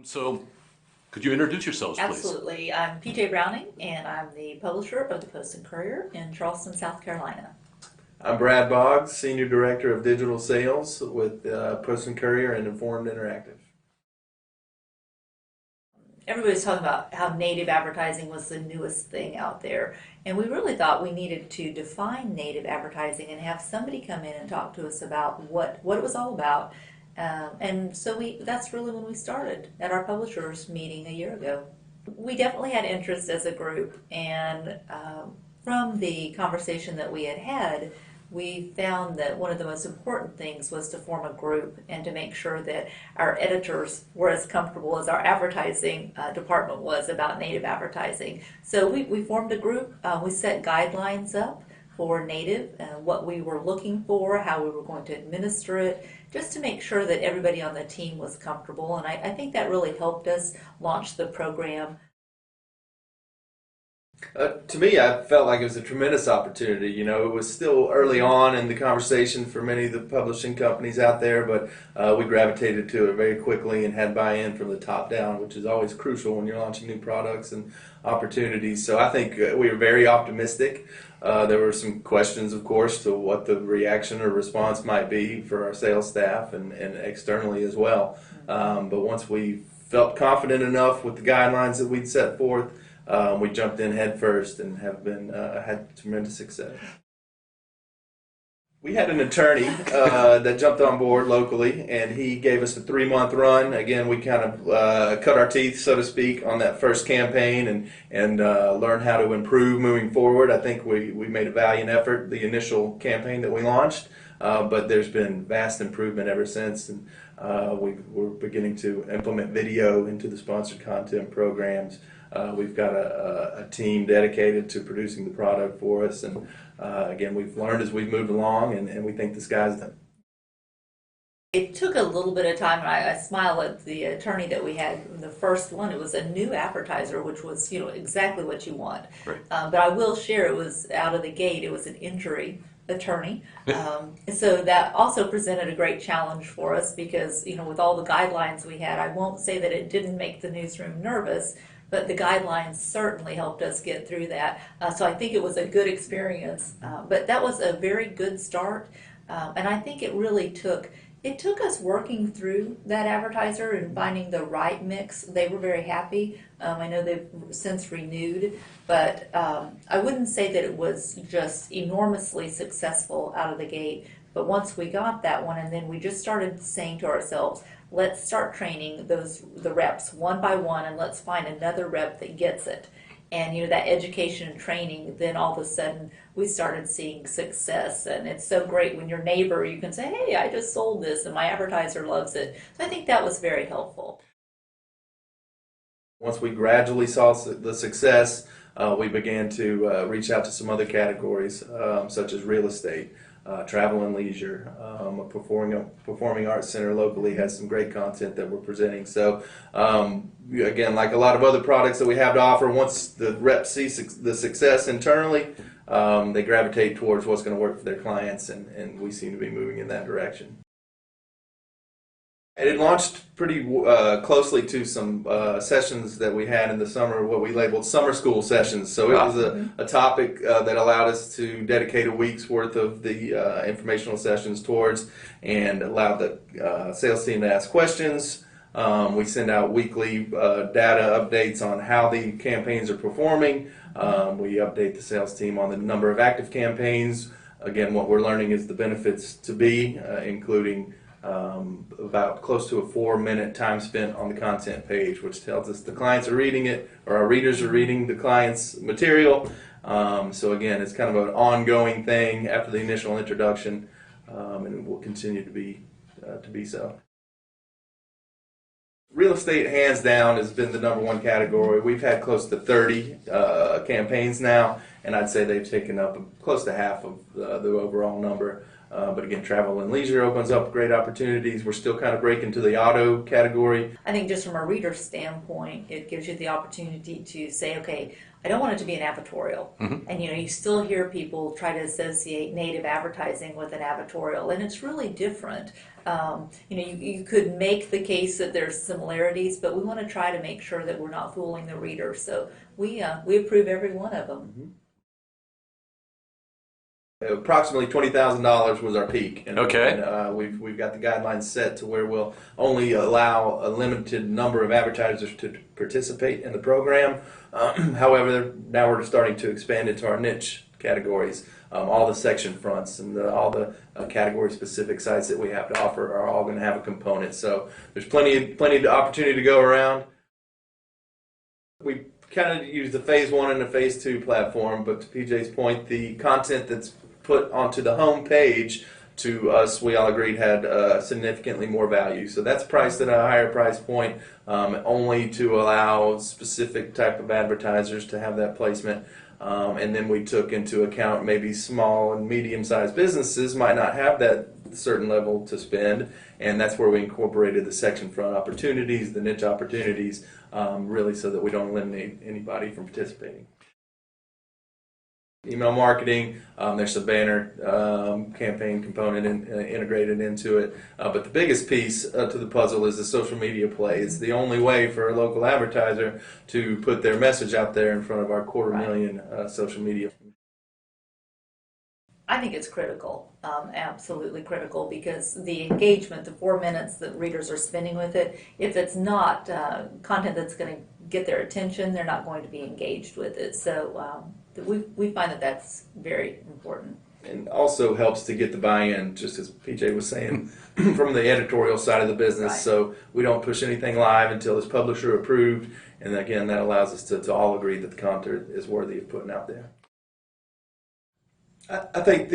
So, could you introduce yourselves, please? Absolutely. I'm PJ Browning, and I'm the publisher of the Post and Courier in Charleston, South Carolina. I'm Brad Boggs, Senior Director of Digital Sales with Post and Courier and Informed Interactive. Everybody's talking about how native advertising was the newest thing out there, and we really thought we needed to define native advertising and have somebody come in and talk to us about what it was all about. And so that's really when we started at our publishers meeting a year ago. We definitely had interest as a group, and from the conversation that we had, we found that one of the most important things was to form a group and to make sure that our editors were as comfortable as our advertising department was about native advertising. So we formed a group. We set guidelines up for native, what we were looking for, how we were going to administer it, just to make sure that everybody on the team was comfortable. And I think that really helped us launch the program. To me, I felt like it was a tremendous opportunity. You know, it was still early on in the conversation for many of the publishing companies out there, but we gravitated to it very quickly and had buy-in from the top down, which is always crucial when you're launching new products and opportunities. So I think we were very optimistic. There were some questions, of course, to what the reaction or response might be for our sales staff and externally as well. But once we felt confident enough with the guidelines that we'd set forth, we jumped in head first and have been had tremendous success. We had an attorney that jumped on board locally, and he gave us a 3-month run. Again, we kind of cut our teeth, so to speak, on that first campaign and learned how to improve moving forward. I think we made a valiant effort the initial campaign that we launched, but there's been vast improvement ever since, and we're beginning to implement video into the sponsored content programs. We've got a team dedicated to producing the product for us, and again, we've learned as we've moved along, and we think the sky's the limit. It took a little bit of time, and I smile at the attorney that we had. The first one, it was a new advertiser, which was exactly what you want. Right. But I will share, it was out of the gate, it was an injury attorney. So that also presented a great challenge for us because, with all the guidelines we had, I won't say that it didn't make the newsroom nervous, but the guidelines certainly helped us get through that. So I think it was a good experience. But that was a very good start. And I think it really took us working through that advertiser and finding the right mix. They were very happy. I know they've since renewed, but I wouldn't say that it was just enormously successful out of the gate. But once we got that one, and then we just started saying to ourselves, let's start training the reps one by one, and let's find another rep that gets it. And that education and training, then all of a sudden we started seeing success. And it's so great when your neighbor, you can say, hey, I just sold this and my advertiser loves it. So I think that was very helpful. Once we gradually saw the success, we began to reach out to some other categories, such as real estate, travel and leisure. A performing arts center locally has some great content that we're presenting. So again, like a lot of other products that we have to offer, once the reps see the success internally, they gravitate towards what's going to work for their clients, and we seem to be moving in that direction. And it launched pretty closely to some sessions that we had in the summer, what we labeled summer school sessions. So it was a topic that allowed us to dedicate a week's worth of the informational sessions towards, and allowed the sales team to ask questions. We send out weekly data updates on how the campaigns are performing. We update the sales team on the number of active campaigns. Again, what we're learning is the benefits to be, including about close to a 4-minute time spent on the content page, which tells us the clients are reading it, or our readers are reading the client's material. So again, it's kind of an ongoing thing after the initial introduction, and it will continue to be so. Real estate, hands down, has been the #1 category. We've had close to 30 campaigns now, and I'd say they've taken up close to half of the overall number. But again, travel and leisure opens up great opportunities. We're still kind of breaking to the auto category. I think just from a reader standpoint, it gives you the opportunity to say, okay, I don't want it to be an advertorial. And you still hear people try to associate native advertising with an advertorial, and it's really different. You could make the case that there's similarities, but we want to try to make sure that we're not fooling the reader. So we approve every one of them. Approximately $20,000 was our peak, and, Okay. and we've got the guidelines set to where we'll only allow a limited number of advertisers to participate in the program. However, now we're starting to expand into our niche categories. All the section fronts and all the category-specific sites that we have to offer are all going to have a component. So there's plenty of opportunity to go around. We kind of use the phase 1 and the phase 2 platform, but to PJ's point, the content that's put onto the home page to us, we all agreed had significantly more value. So that's priced at a higher price point, only to allow specific type of advertisers to have that placement. And then we took into account maybe small and medium-sized businesses might not have that certain level to spend, and that's where we incorporated the section front opportunities, the niche opportunities, really so that we don't eliminate anybody from participating. Email marketing, there's a banner campaign component integrated into it, but the biggest piece to the puzzle is the social media play. It's the only way for a local advertiser to put their message out there in front of our 250,000 social media. I think it's critical, absolutely critical, because the engagement, the 4 minutes that readers are spending with it, if it's not content that's going to get their attention, they're not going to be engaged with it. So we find that that's very important. And also helps to get the buy-in, just as PJ was saying, from the editorial side of the business. Right. So we don't push anything live until it's publisher approved. And again, that allows us to all agree that the content is worthy of putting out there. I think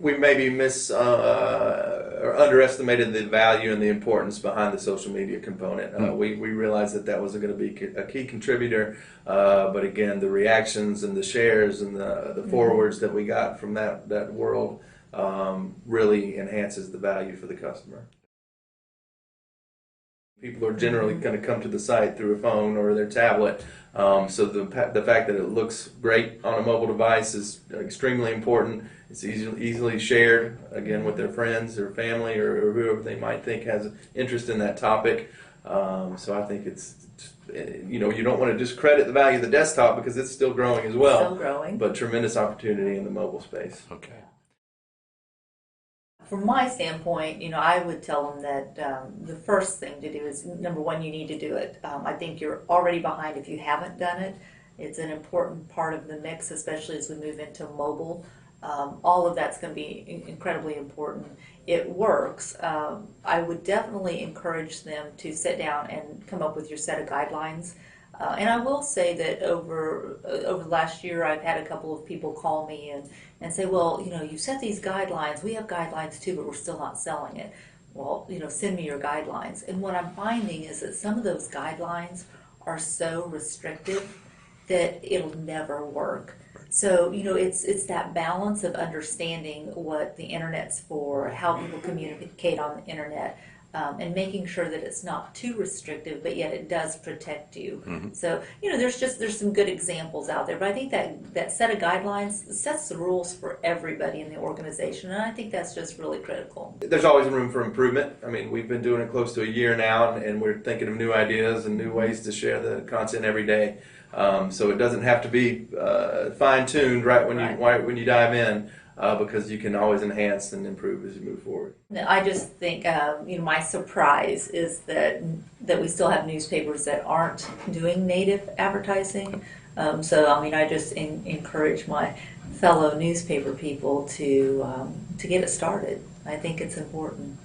we maybe or underestimated the value and the importance behind the social media component. We realized that was going to be a key contributor, but again, the reactions and the shares and the forwards that we got from that world really enhances the value for the customer. People are generally going to come to the site through a phone or their tablet, so the fact that it looks great on a mobile device is extremely important. It's easily shared, again, with their friends or family or whoever they might think has interest in that topic. So I think you don't want to discredit the value of the desktop because it's still growing as well. Still growing. But tremendous opportunity in the mobile space. Okay. From my standpoint, I would tell them that the first thing to do is, number one, you need to do it. I think you're already behind if you haven't done it. It's an important part of the mix, especially as we move into mobile. All of that's going to be incredibly important. It works. I would definitely encourage them to sit down and come up with your set of guidelines. And I will say that over the last year, I've had a couple of people call me and say, well, you set these guidelines. We have guidelines too, but we're still not selling it. Well, send me your guidelines. And what I'm finding is that some of those guidelines are so restrictive that it'll never work. So, it's that balance of understanding what the internet's for, how people communicate on the internet, and making sure that it's not too restrictive, but yet it does protect you. Mm-hmm. So, there's some good examples out there, but I think that set of guidelines sets the rules for everybody in the organization, and I think that's just really critical. There's always room for improvement. I mean, we've been doing it close to a year now, and we're thinking of new ideas and new ways to share the content every day. So it doesn't have to be fine-tuned right when you dive in, because you can always enhance and improve as you move forward. I just think my surprise is that we still have newspapers that aren't doing native advertising. So I just encourage my fellow newspaper people to get it started. I think it's important.